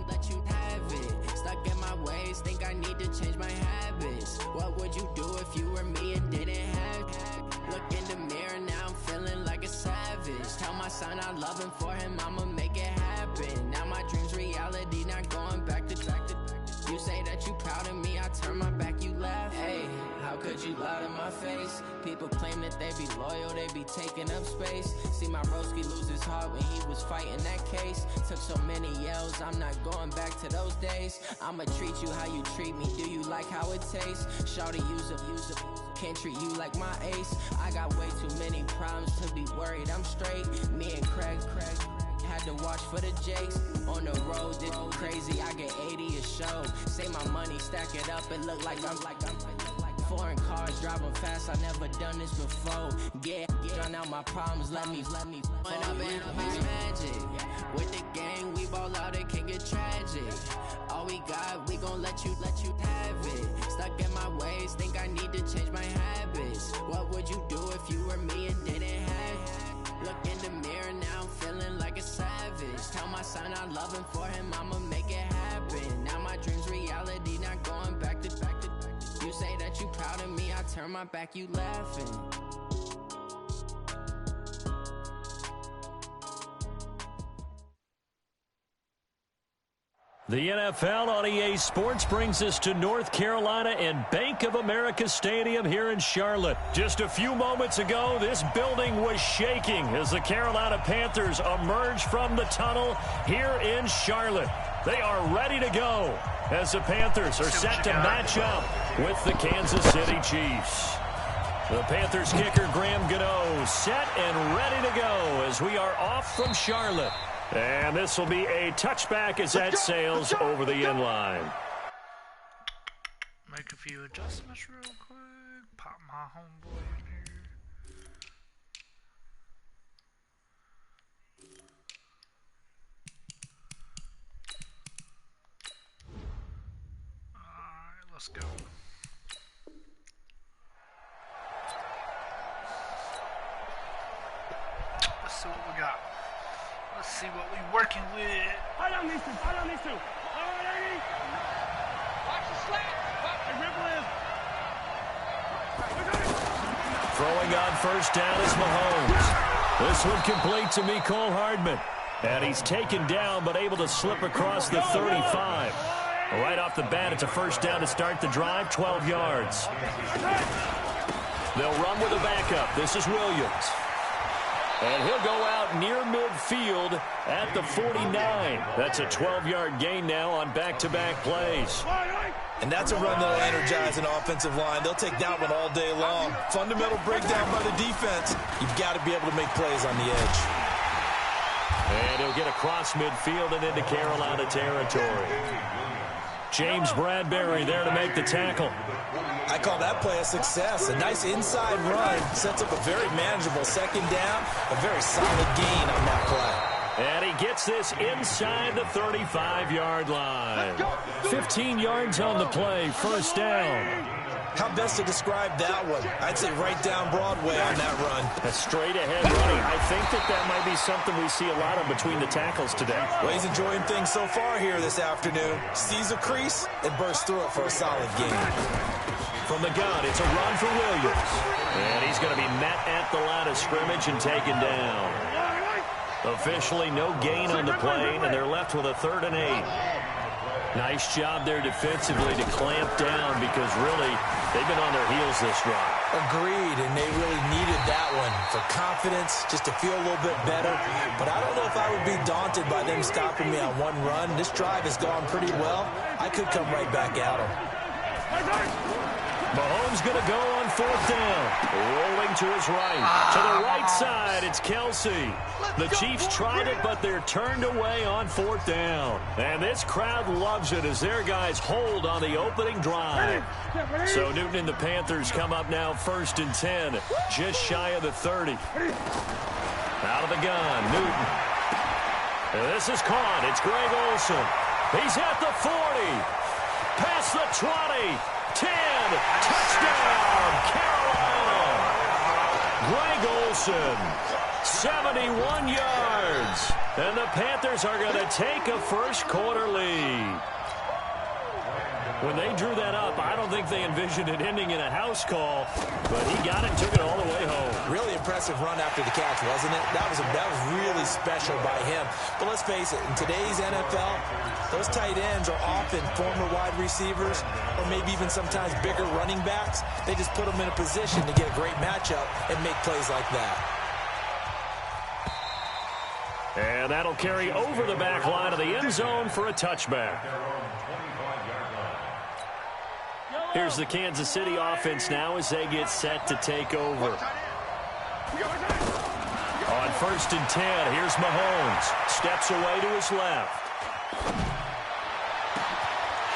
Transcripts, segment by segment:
let you have it. Stuck in my ways, think I need to change my habits. What would you do if you were me and didn't have it? Look in the mirror, now I'm feeling like a savage. Tell my son I love him, for him I'ma make it happen. Now my dream's reality, not going back to you say that you proud of me, I turn my back, you laugh. Hey, how could you lie to my face? People claim that they be loyal, they be taking up space. See my broski lose his heart when he was fighting that case. Took so many yells, I'm not going back to those days. I'ma treat you how you treat me, do you like how it tastes? Shawty, use a can't treat you like my ace. I got way too many problems to be worried, I'm straight. Me and Craig had to watch for the Jakes. On the road, this crazy, I get 80 a show. Say my money, stack it up, it look like I'm foreign cars, driving fast, I never done this before. Yeah, drown out my problems, let me When up and up is magic. With the gang, we ball out, it can get tragic. All we got, we gon' let you have it. Stuck in my ways, think I need to change my habits. What would you do if you were me and didn't have it? Look in the mirror, now I'm feeling like a savage. Tell my son I love him, for him I'ma make it happen. Now my dream's reality, not going back to you say that you proud of me, I turn my back, you laughing. The NFL on EA Sports brings us to North Carolina and Bank of America Stadium here in Charlotte. Just a few moments ago, this building was shaking as the Carolina Panthers emerged from the tunnel here in Charlotte. They are ready to go as the Panthers are set to match up with the Kansas City Chiefs. The Panthers kicker Graham Gano set and ready to go as we are off from Charlotte. And this will be a touchback as that sails over the end line. Make a few adjustments real quick. Pop my homeboy in here. Alright, let's go. Let's see what we got. Let's see what we're working with. Hold on these two. Hold on these two. All right, Eddie. Watch the slack. Hey, Ripple is. Throwing on first down is Mahomes. This one complete to Mecole Hardman. And he's taken down but able to slip across the 35. Right off the bat, it's a first down to start the drive, 12 yards. They'll run with a backup. This is Williams. And he'll go out near midfield at the 49. That's a 12-yard gain now on back-to-back plays. And that's a run that'll energize an offensive line. They'll take that one all day long. Fundamental breakdown by the defense. You've got to be able to make plays on the edge. And he'll get across midfield and into Carolina territory. James Bradbury there to make the tackle. I call that play a success. A nice inside run sets up a very manageable second down. A very solid gain on that play. And he gets this inside the 35-yard line. 15 yards on the play, first down. How best to describe that one? I'd say right down Broadway on that run. A straight-ahead running. I think that might be something we see a lot of between the tackles today. Well, he's enjoying things so far here this afternoon. Sees a crease and bursts through it for a solid gain. From the gun, it's a run for Williams. And he's going to be met at the line of scrimmage and taken down. Officially no gain on the play, and they're left with a 3rd and 8. Nice job there defensively to clamp down because really they've been on their heels this drive. Agreed, and they really needed that one for confidence, just to feel a little bit better. But I don't know if I would be daunted by them stopping me on one run. This drive has gone pretty well. I could come right back at them. Mahomes going to go on 4th down. Rolling to his right. To the right side, it's Kelsey. The Chiefs tried it, but they're turned away on 4th down. And this crowd loves it as their guys hold on the opening drive. So Newton and the Panthers come up now 1st and 10, just shy of the 30. Out of the gun, Newton. And this is caught. It's Greg Olsen. He's at the 40. Past the 20. 10, touchdown, Carolina. Greg Olsen, 71 yards. And the Panthers are going to take a first quarter lead. When they drew that up, I don't think they envisioned it ending in a house call, but he got it and took it all the way home. Really impressive run after the catch, wasn't it? That was really special by him. But let's face it, in today's NFL, those tight ends are often former wide receivers or maybe even sometimes bigger running backs. They just put them in a position to get a great matchup and make plays like that. And that'll carry over the back line of the end zone for a touchback. Here's the Kansas City offense now as they get set to take over. On 1st and 10, here's Mahomes. Steps away to his left.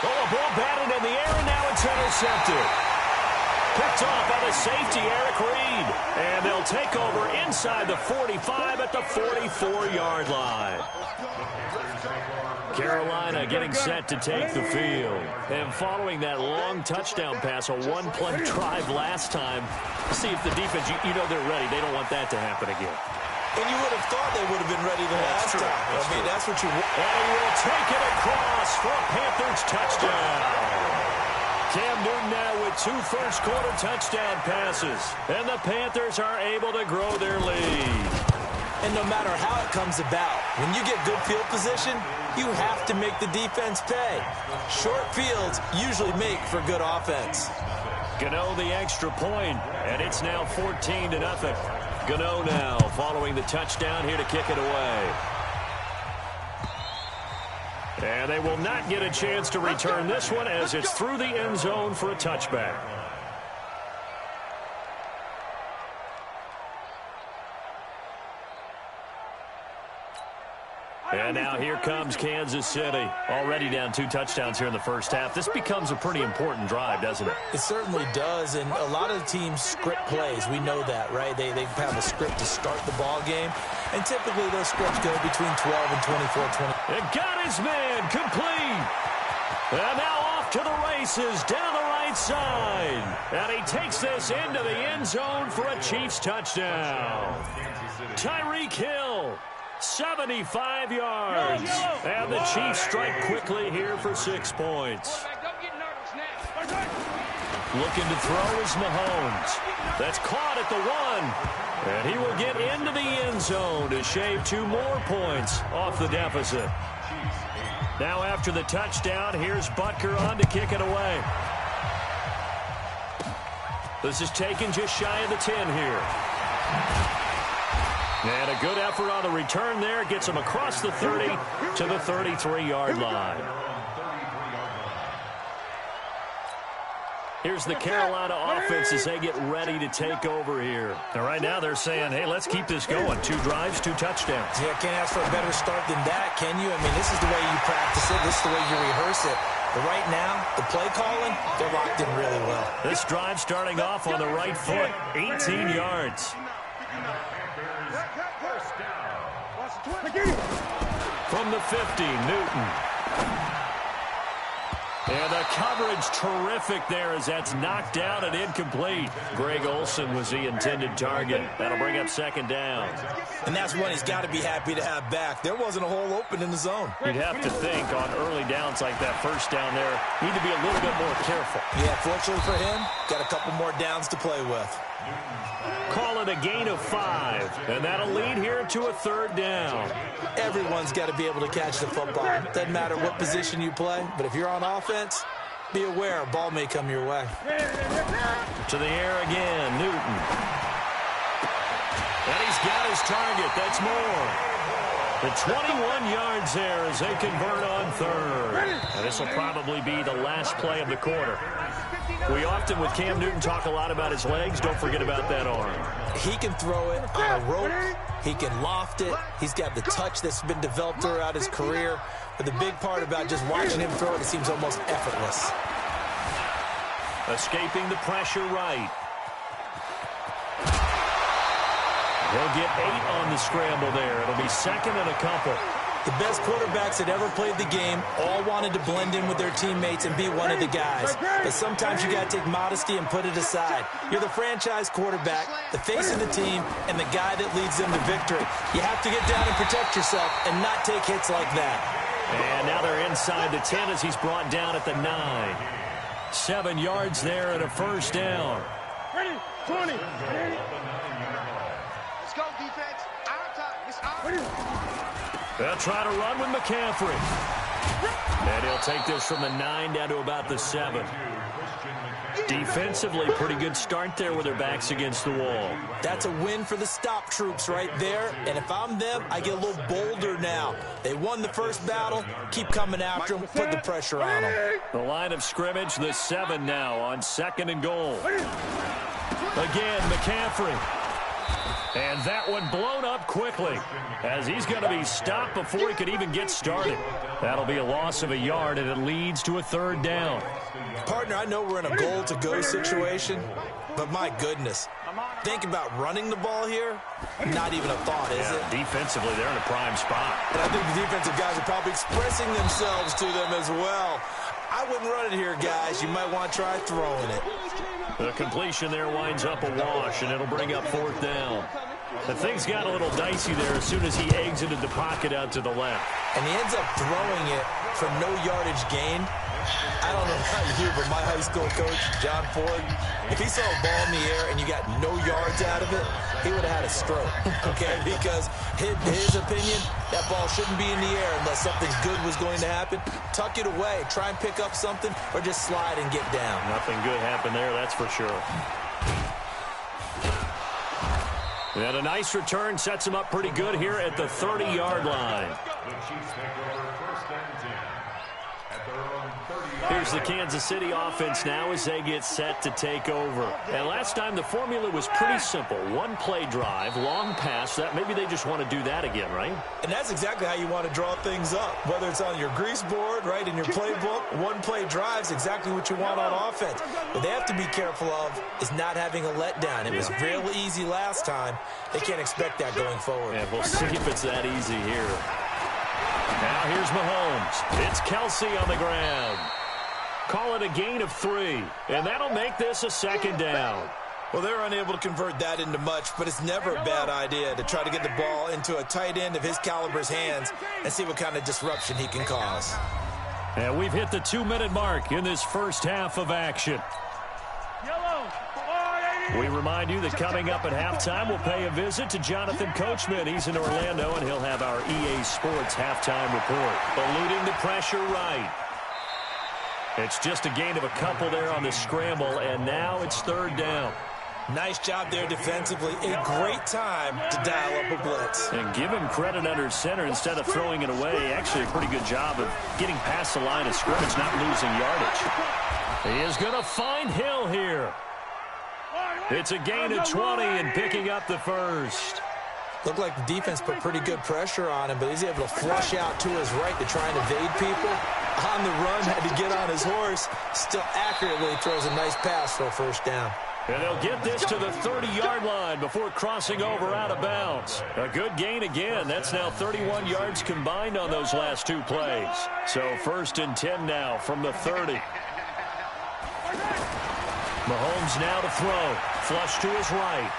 Oh, a ball batted in the air, and now it's intercepted. Picked off by the safety, Eric Reed. And they'll take over inside the 45 at the 44-yard line. Carolina getting set to take the field. And following that long touchdown pass, a one-play drive last time, see if the defense, you know they're ready. They don't want that to happen again. And you would have thought they would have been ready the last time. That's what you want. And he will take it across for a Panthers touchdown. Cam Newton now with 2 first-quarter touchdown passes. And the Panthers are able to grow their lead. And no matter how it comes about, when you get good field position, you have to make the defense pay. Short fields usually make for good offense. Gano the extra point, and it's now 14-0. Gano now following the touchdown here to kick it away. And they will not get a chance to return this one as it's through the end zone for a touchback. And now here comes Kansas City. Already down 2 touchdowns here in the first half. This becomes a pretty important drive, doesn't it? It certainly does, and a lot of teams script plays. We know that, right? They have a script to start the ball game, and typically those scripts go between 12 and 24-20. It got his man complete. And now off to the races down the right side. And he takes this into the end zone for a Chiefs touchdown. Tyreek Hill. 75 yards. And the Chiefs strike quickly here for 6 points. Looking to throw is Mahomes. That's caught at the 1. And he will get into the end zone to shave 2 more points off the deficit. Now after the touchdown, here's Butker on to kick it away. This is taken just shy of the 10 here. And a good effort on the return there. Gets him across the 30 to the 33-yard line. Here's the Carolina offense as they get ready to take over here. And right now they're saying, hey, let's keep this going. 2 drives, 2 touchdowns. Yeah, can't ask for a better start than that, can you? I mean, this is the way you practice it. This is the way you rehearse it. But right now, the play calling, they're locked in really well. This drive starting off on the right foot, 18 yards. From the 50, Newton. And the coverage terrific there as that's knocked down and incomplete. Greg Olsen was the intended target. That'll bring up 2nd down. And that's one he's got to be happy to have back. There wasn't a hole open in the zone. You'd have to think on early downs like that first down there, need to be a little bit more careful. Yeah, fortunately for him, got a couple more downs to play with. Call it a gain of 5, and that'll lead here to a 3rd down. Everyone's got to be able to catch the football. Doesn't matter what position you play, but if you're on offense, be aware a ball may come your way. To the air again, Newton. And he's got his target. That's more. The 21 yards there as they convert on 3rd. And this will probably be the last play of the quarter. We often, with Cam Newton, talk a lot about his legs. Don't forget about that arm. He can throw it on a rope. He can loft it. He's got the touch that's been developed throughout his career. But the big part about just watching him throw it, it seems almost effortless. Escaping the pressure right. He'll get 8 on the scramble there. It'll be 2nd and a couple. The best quarterbacks that ever played the game all wanted to blend in with their teammates and be one of the guys. But sometimes you got to take modesty and put it aside. You're the franchise quarterback, the face of the team, and the guy that leads them to victory. You have to get down and protect yourself and not take hits like that. And now they're inside the 10 as he's brought down at the 9. 7 yards there and a first down. Ready, 20. Let's go, defense. Our time. It's our. They'll try to run with McCaffrey. And he'll take this from the 9 down to about the 7. Defensively, pretty good start there with their backs against the wall. That's a win for the stop troops right there. And if I'm them, I get a little bolder now. They won the first battle. Keep coming after them. Put the pressure on them. The line of scrimmage, the 7 now on 2nd and goal. Again, McCaffrey. And that one blown up quickly as he's going to be stopped before he could even get started. That'll be a loss of a yard, and it leads to a 3rd down. Partner, I know we're in a goal-to-go situation, but my goodness, think about running the ball here. Not even a thought, is it? Defensively, they're in a prime spot. And I think the defensive guys are probably expressing themselves to them as well. I wouldn't run it here, guys. You might want to try throwing it. The completion there winds up a wash, and it'll bring up 4th down. The things got a little dicey there as soon as he exited the pocket out to the left. And he ends up throwing it for no yardage gain. I don't know about you, but my high school coach, John Ford, if he saw a ball in the air and you got no yards out of it, he would have had a stroke, okay? Because his opinion, that ball shouldn't be in the air unless something good was going to happen. Tuck it away, try and pick up something, or just slide and get down. Nothing good happened there, that's for sure. And a nice return sets him up pretty good here at the 30-yard line. Here's the Kansas City offense now as they get set to take over. And last time the formula was pretty simple. One play drive, long pass. That maybe they just want to do that again, right? And that's exactly how you want to draw things up. Whether it's on your grease board, right, in your playbook, one play drive is exactly what you want on offense. What they have to be careful of is not having a letdown. It was real easy last time. They can't expect that going forward. And we'll see if it's that easy here. Now here's Mahomes. It's Kelsey on the ground. Call it a gain of 3, and that'll make this a 2nd down. Well, they're unable to convert that into much, but it's never a bad idea to try to get the ball into a tight end of his caliber's hands and see what kind of disruption he can cause. And we've hit the 2-minute mark in this first half of action. We remind you that coming up at halftime, we'll pay a visit to Jonathan Coachman. He's in Orlando, and he'll have our EA Sports halftime report. Eluding the pressure right. It's just a gain of a couple there on the scramble, and now it's 3rd down. Nice job there defensively. A great time to dial up a blitz. And give him credit under center instead of throwing it away. Actually a pretty good job of getting past the line of scrimmage, not losing yardage. He is going to find Hill here. It's a gain of 20 and picking up the first. Looked like the defense put pretty good pressure on him, but he's able to flush out to his right to try and evade people. On the run, had to get on his horse. Still accurately throws a nice pass for a first down. And they'll get this to the 30-yard line before crossing over out of bounds. A good gain again. That's now 31 yards combined on those last 2 plays. So 1st and 10 now from the 30. Mahomes now to throw. Flush to his right.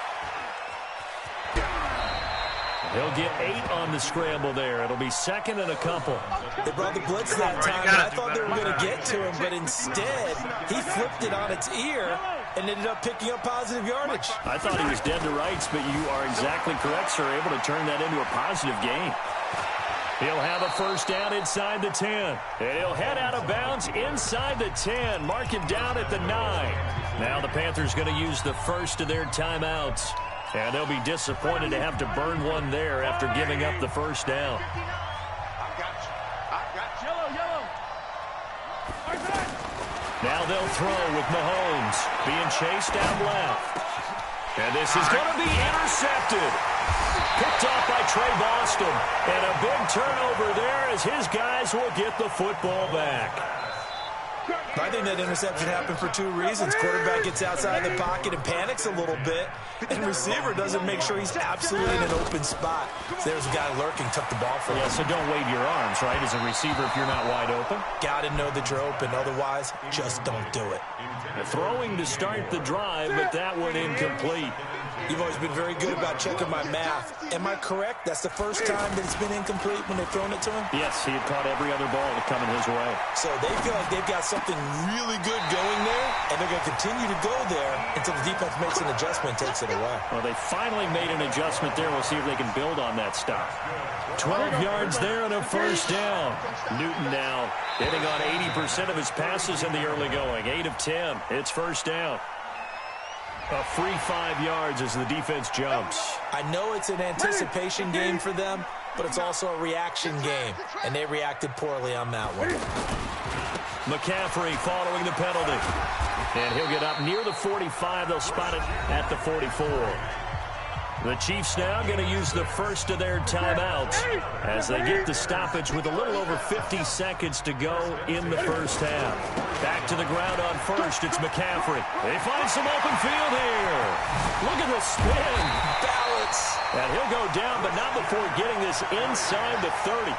He'll get 8 on the scramble there. It'll be 2nd and a couple. They brought the blitz that time, and I thought they were going to get to him, but instead, he flipped it on its ear and ended up picking up positive yardage. I thought he was dead to rights, but you are exactly correct, sir. Able to turn that into a positive gain. He'll have a first down inside the 10. And he'll head out of bounds inside the 10. Mark him down at the 9. Now the Panthers going to use the first of their timeouts. And they'll be disappointed to have to burn one there after giving up the first down. Now they'll throw with Mahomes being chased down left. And this is going to be intercepted. Picked off by Trey Boston. And a big turnover there as his guys will get the football back. I think that interception happened for two reasons. Quarterback gets outside the pocket and panics a little bit, and receiver doesn't make sure he's absolutely in an open spot. So there's a guy lurking, took the ball from him. Yeah, so don't wave your arms, right, as a receiver if you're not wide open. Got to know that you're open. Otherwise, just don't do it. Throwing to start the drive, but that one incomplete. You've always been very good about checking my math. Am I correct? That's the first time that it's been incomplete when they've thrown it to him? Yes, he had caught every other ball coming his way. So they feel like they've got something really good going there, and they're going to continue to go there until the defense makes an adjustment and takes it away. Well, they finally made an adjustment there. We'll see if they can build on that stop. 12 yards there and a first down. Newton now hitting on 80% of his passes in the early going. 8 of 10. It's first down. A free 5 yards as the defense jumps. I know it's an anticipation game for them, but it's also a reaction game, and they reacted poorly on that one. McCaffrey following the penalty. And he'll get up near the 45. They'll spot it at the 44. The Chiefs now going to use the first of their timeouts as they get the stoppage with a little over 50 seconds to go in the first half. Back to the ground on first. It's McCaffrey. They find some open field here. Look at the spin. Balance. And he'll go down, but not before getting this inside the 30.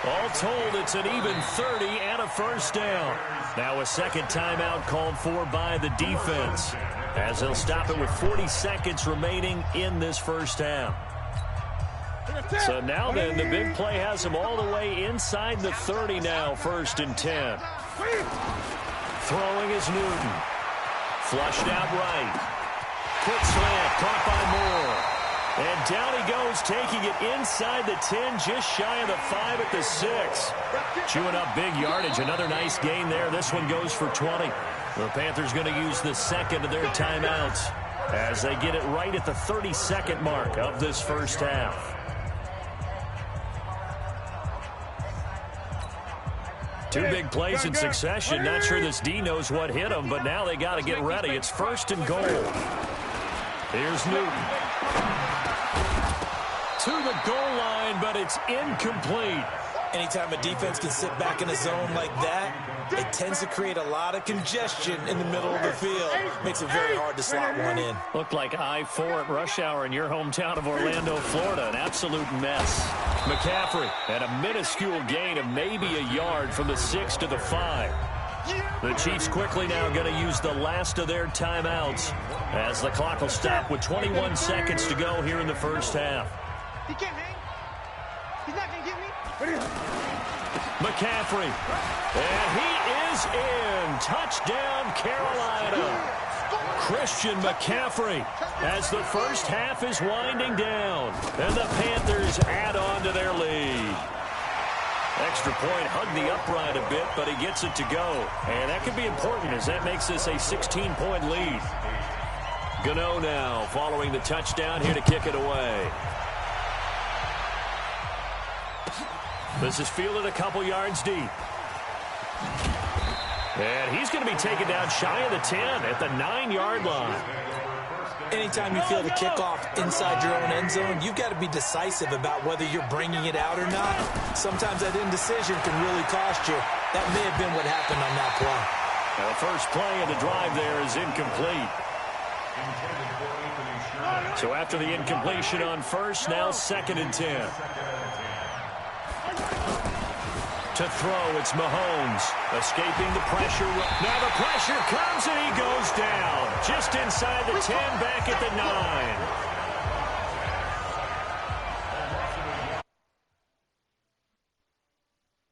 All told, it's an even 30 and a first down. Now a second timeout called for by the defense, as they'll stop it with 40 seconds remaining in this first half. So now then, the big play has them all the way inside the 30 now, 1st and 10. Throwing is Newton. Flushed out right. Quick slant, caught by Moore. And down he goes, taking it inside the 10, just shy of the 5 at the 6. Chewing up big yardage. Another nice gain there. This one goes for 20. The Panthers going to use the second of their timeouts as they get it right at the 32nd mark of this first half. Two big plays in succession. Not sure this D knows what hit him, but now they got to get ready. It's 1st and goal. Here's Newton. To the goal line, but it's incomplete. Anytime a defense can sit back in a zone like that, it tends to create a lot of congestion in the middle of the field. Makes it very hard to slot one in. Looked like I-4 at rush hour in your hometown of Orlando, Florida. An absolute mess. McCaffrey at a minuscule gain of maybe a yard from the 6 to the 5. The Chiefs quickly now going to use the last of their timeouts as the clock will stop with 21 seconds to go here in the first half. He can't hang. He's not going to get me. McCaffrey. And he is in. Touchdown, Carolina. Christian McCaffrey as the first half is winding down. And the Panthers add on to their lead. Extra point, hugged the upright a bit, but he gets it to go. And that could be important as that makes this a 16-point lead. Gano now following the touchdown here to kick it away. This is fielded a couple yards deep. And he's going to be taken down shy of the 10 at the 9-yard line. Anytime you field a kickoff inside your own end zone, you've got to be decisive about whether you're bringing it out or not. Sometimes that indecision can really cost you. That may have been what happened on that play. Now the first play of the drive there is incomplete. So after the incompletion on first, now 2nd and 10. To throw, it's Mahomes. Escaping the pressure. Now the pressure comes and he goes down. Just inside the 10, back at the 9.